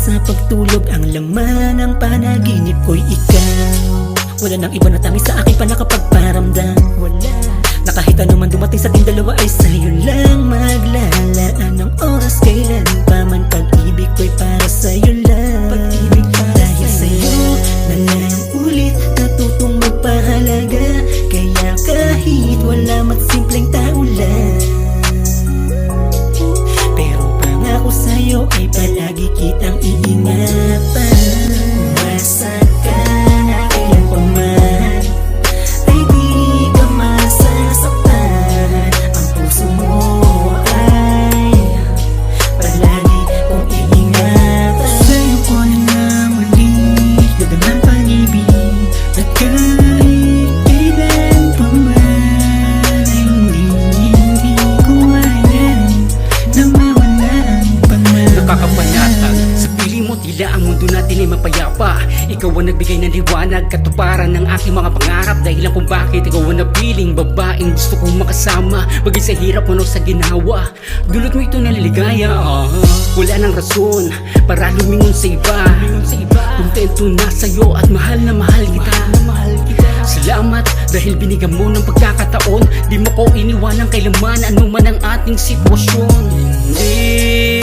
sa pagtulog, ang laman ng panaginip ko'y ikaw. Wala nang iba na tangi sa akin pa nakapagparamdam. Wala na kahit ano man dumating sa ating dalawa ay sa'yo lang maglalaan ng oras. Kailan pa man pag-ibig ko'y para sa'yo lang. Pag-ibig para dahil sa'yo na lang ulit natutong magpahalaga. Kaya kahit wala mat simpleng tao lang, pero pangako sa'yo ay palagi kitang iingatan. Basta ka na kailan pa man ay di ka masasaktan. Ang puso mo ay palagi kong iingatan. Sa'yo ko na muli dadamang pag-ibig, at kahit kailan pa man ay hindi ko ayan na mawala ang pangmamahal. Nakakapanatag sa piling mo, tila ang mundo natin ay mapayapa. Ikaw ang nagbigay ng liwanag, katuparan ng aking mga pangarap. Dahilan kung bakit ikaw ang napiling babaeng gusto kong makasama. Bagay sa hirap mo sa ginawa, dulot mo ito naliligaya. Wala nang rason para lumingon sa iba. Kontento na sa'yo at mahal na mahal kita. Salamat dahil binigyan mo ng pagkakataon. Di mo ko iniwanan kailanman, ano man ang ating sitwasyon. Hindi